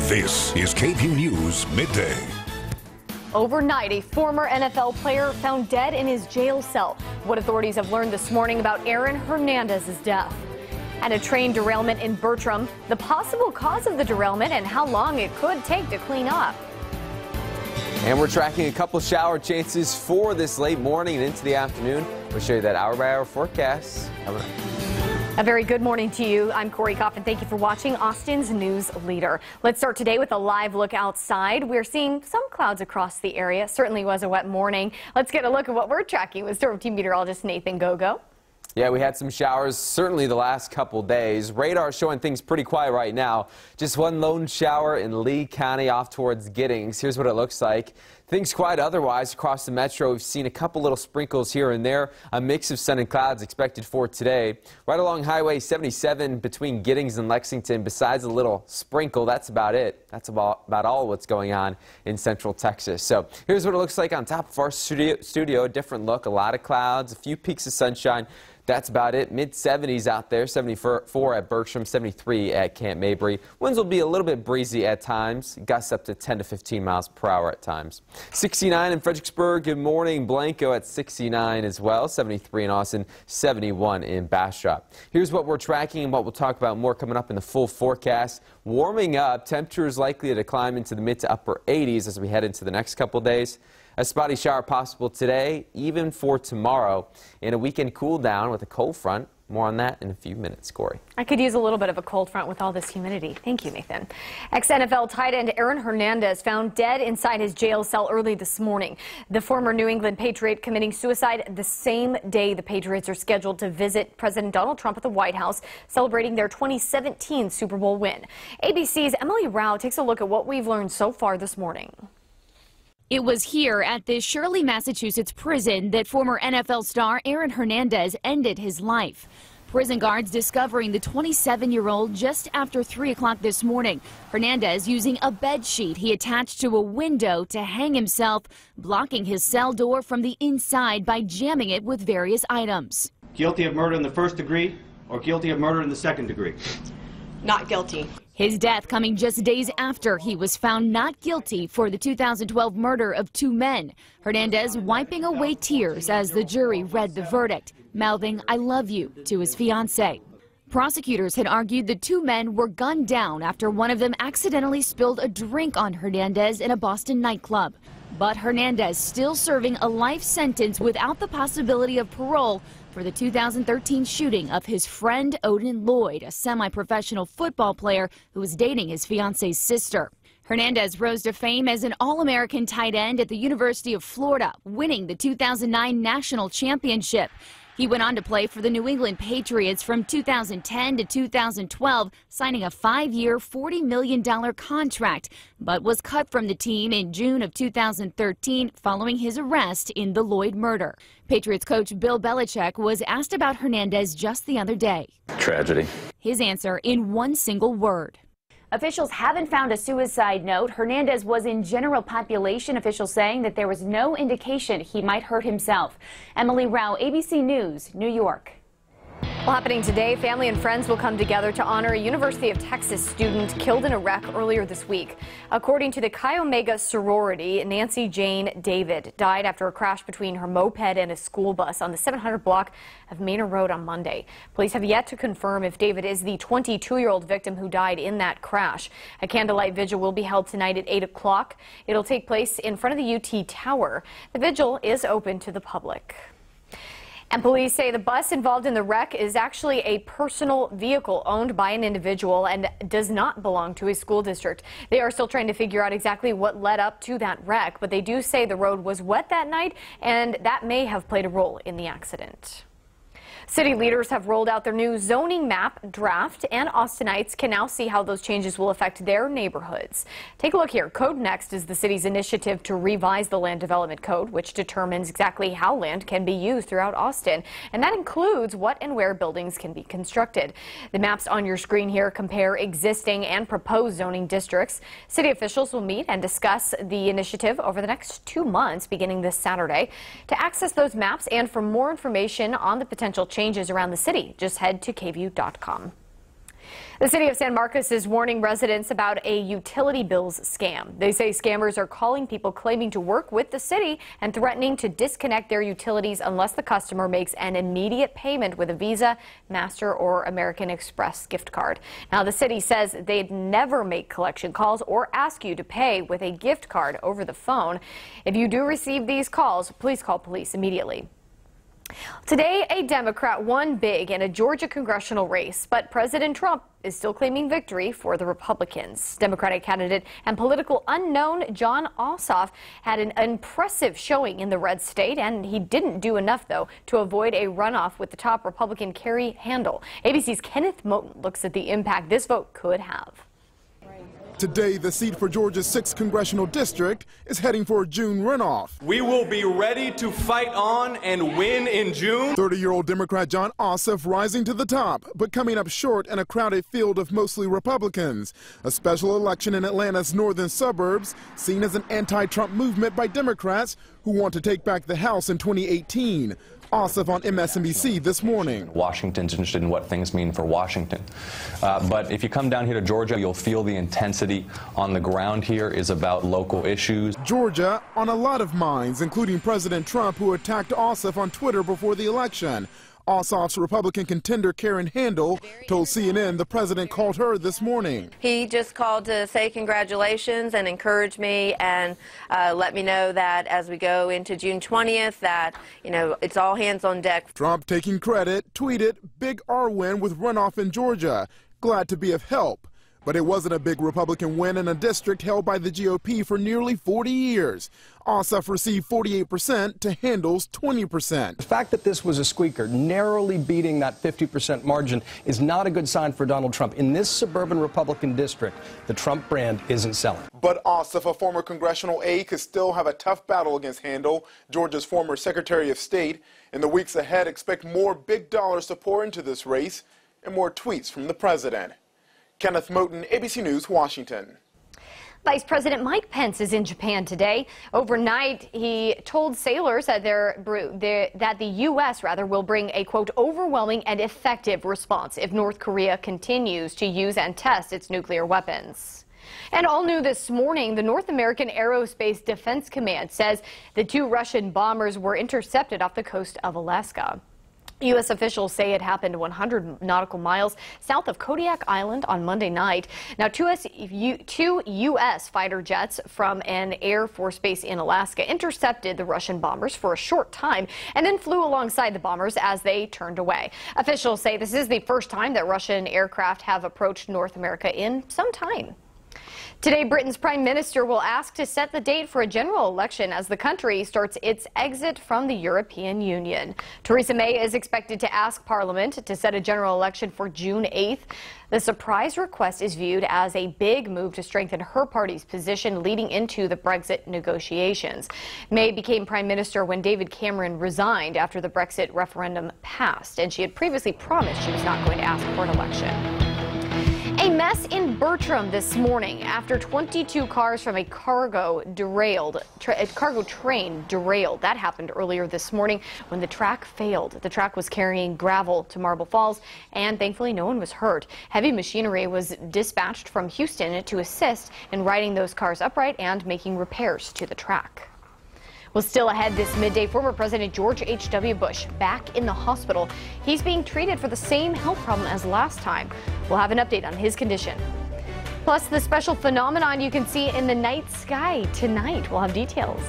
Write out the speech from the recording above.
This is KVUE News Midday. Overnight, a former NFL player found dead in his jail cell. What authorities have learned this morning about Aaron Hernandez's death. And a train derailment in Bertram, the possible cause of the derailment and how long it could take to clean up. And we're tracking a couple shower chances for this late morning and into the afternoon. We'll show you that hour-by-hour forecast coming up. A very good morning to you. I'm Corey Coffin. Thank you for watching Austin's News Leader. Let's start today with a live look outside. We're seeing some clouds across the area. Certainly was a wet morning. Let's get a look at what we're tracking with Storm Team Meteorologist Nathan Gogo. Yeah, we had some showers certainly the last couple days. Radar showing things pretty quiet right now. Just one lone shower in Lee County off towards Giddings. Here's what it looks like. Things quiet otherwise across the metro. We've seen a couple little sprinkles here and there. A mix of sun and clouds expected for today. Right along Highway 77 between Giddings and Lexington, besides a little sprinkle, that's about it. That's about all what's going on in central Texas. So here's what it looks like on top of our studio. A different look, a lot of clouds, a few peaks of sunshine. That's about it. Mid-70s out there, 74 at Bertram, 73 at Camp Mabry. Winds will be a little bit breezy at times, gusts up to 10 to 15 miles per hour at times. 69 in Fredericksburg. Good morning. Blanco at 69 as well. 73 in Austin, 71 in Bastrop. Here's what we're tracking and what we'll talk about more coming up in the full forecast. Warming up, temperatures likely to climb into the mid to upper 80s as we head into the next couple days. A spotty shower possible today, even for tomorrow, and a weekend cool down with a cold front. More on that in a few minutes, Corey. I could use a little bit of a cold front with all this humidity. Thank you, Nathan. Ex-NFL tight end Aaron Hernandez found dead inside his jail cell early this morning. The former New England Patriot committing suicide the same day the Patriots are scheduled to visit President Donald Trump at the White House, celebrating their 2017 Super Bowl win. ABC's Emily Rao takes a look at what we've learned so far this morning. It was here at this Shirley, Massachusetts prison that former NFL star Aaron Hernandez ended his life. Prison guards discovering the 27-year-old just after 3 o'clock this morning. Hernandez using a bed sheet he attached to a window to hang himself, blocking his cell door from the inside by jamming it with various items. Guilty of murder in the first degree or guilty of murder in the second degree? Not guilty. His death coming just days after he was found not guilty for the 2012 murder of 2 men. Hernandez wiping away tears as the jury read the verdict, mouthing "I love you" to his fiancée. Prosecutors had argued the 2 men were gunned down after one of them accidentally spilled a drink on Hernandez in a Boston nightclub. But Hernandez still serving a life sentence without the possibility of parole for the 2013 shooting of his friend Odin Lloyd, a semi-professional football player who was dating his fiance's sister. Hernandez rose to fame as an All-American tight end at the University of Florida, winning the 2009 national championship. He went on to play for the New England Patriots from 2010 to 2012, signing a 5-year, $40 million contract, but was cut from the team in June of 2013 following his arrest in the Lloyd murder. Patriots coach Bill Belichick was asked about Hernandez just the other day. Tragedy. His answer in one single word. Officials haven't found a suicide note. Hernandez was in general population, officials saying that there was no indication he might hurt himself. Emily Rao, ABC News, New York. Well, happening today, family and friends will come together to honor a University of Texas student killed in a wreck earlier this week. According to the Chi Omega sorority, Nancy Jane David died after a crash between her moped and a school bus on the 700 block of Manor Road on Monday. Police have yet to confirm if David is the 22-year-old victim who died in that crash. A candlelight vigil will be held tonight at 8 o'clock. It'll take place in front of the UT Tower. The vigil is open to the public. And police say the bus involved in the wreck is actually a personal vehicle owned by an individual and does not belong to a school district. They are still trying to figure out exactly what led up to that wreck, but they do say the road was wet that night, and that may have played a role in the accident. City leaders have rolled out their new zoning map draft, and Austinites can now see how those changes will affect their neighborhoods. Take a look here. Code Next is the city's initiative to revise the Land Development Code, which determines exactly how land can be used throughout Austin, and that includes what and where buildings can be constructed. The maps on your screen here compare existing and proposed zoning districts. City officials will meet and discuss the initiative over the next 2 months, beginning this Saturday. To access those maps and for more information on the potential changes around the city, just head to KVUE.com. The city of San Marcos is warning residents about a utility bills scam. They say scammers are calling people claiming to work with the city and threatening to disconnect their utilities unless the customer makes an immediate payment with a Visa, Master, or American Express gift card. Now, the city says they'd never make collection calls or ask you to pay with a gift card over the phone. If you do receive these calls, please call police immediately. Today, a Democrat won big in a Georgia congressional race, but President Trump is still claiming victory for the Republicans. Democratic candidate and political unknown Jon Ossoff had an impressive showing in the red state, and he didn't do enough, though, to avoid a runoff with the top Republican Carrie Handel. ABC's Kenneth Moten looks at the impact this vote could have. Today, the seat for Georgia's 6th congressional district is heading for a June runoff. We will be ready to fight on and win in June. 30-year-old Democrat Jon Ossoff rising to the top, but coming up short in a crowded field of mostly Republicans. A special election in Atlanta's northern suburbs, seen as an anti-Trump movement by Democrats who want to take back the House in 2018. Ossoff on MSNBC this morning. Washington's interested in what things mean for Washington. But if you come down here to Georgia, you'll feel the intensity on the ground here is about local issues. Georgia on a lot of minds, including President Trump, who attacked Ossoff on Twitter before the election. Ossoff's Republican contender Karen Handel told CNN the president called her this morning. He just called to say congratulations and encourage me and let me know that as we go into June 20th that, you know, it's all hands on deck. Trump taking credit, tweeted, "Big R win with runoff in Georgia. Glad to be of help." But it wasn't a big Republican win in a district held by the GOP for nearly 40 years. Ossoff received 48% to Handel's 20%. The fact that this was a squeaker, narrowly beating that 50% margin, is not a good sign for Donald Trump. In this suburban Republican district, the Trump brand isn't selling. But Ossoff, a former congressional aide, could still have a tough battle against Handel, Georgia's former Secretary of State. In the weeks ahead, expect more big dollars to pour into this race and more tweets from the president. Kenneth Moten, ABC News, Washington. Vice President Mike Pence is in Japan today. Overnight, he told sailors that the U.S. will bring a, quote, overwhelming and effective response if North Korea continues to use and test its nuclear weapons. And all new this morning, the North American Aerospace Defense Command says the 2 Russian bombers were intercepted off the coast of Alaska. U.S. officials say it happened 100 nautical miles south of Kodiak Island on Monday night. Now, 2 U.S. fighter jets from an Air Force base in Alaska intercepted the Russian bombers for a short time and then flew alongside the bombers as they turned away. Officials say this is the first time that Russian aircraft have approached North America in some time. Today, Britain's Prime Minister will ask to set the date for a general election as the country starts its exit from the European Union. Theresa May is expected to ask Parliament to set a general election for June 8th. The surprise request is viewed as a big move to strengthen her party's position leading into the Brexit negotiations. May became Prime Minister when David Cameron resigned after the Brexit referendum passed, and she had previously promised she was not going to ask for an election. A mess in Bertram this morning after 22 cars from a cargo train derailed. That happened earlier this morning when the track failed. The track was carrying gravel to Marble Falls, and thankfully no one was hurt. Heavy machinery was dispatched from Houston to assist in righting those cars upright and making repairs to the track. Well, still ahead this midday, former President George H.W. Bush back in the hospital. He's being treated for the same health problem as last time. We'll have an update on his condition. Plus, the special phenomenon you can see in the night sky tonight. We'll have details.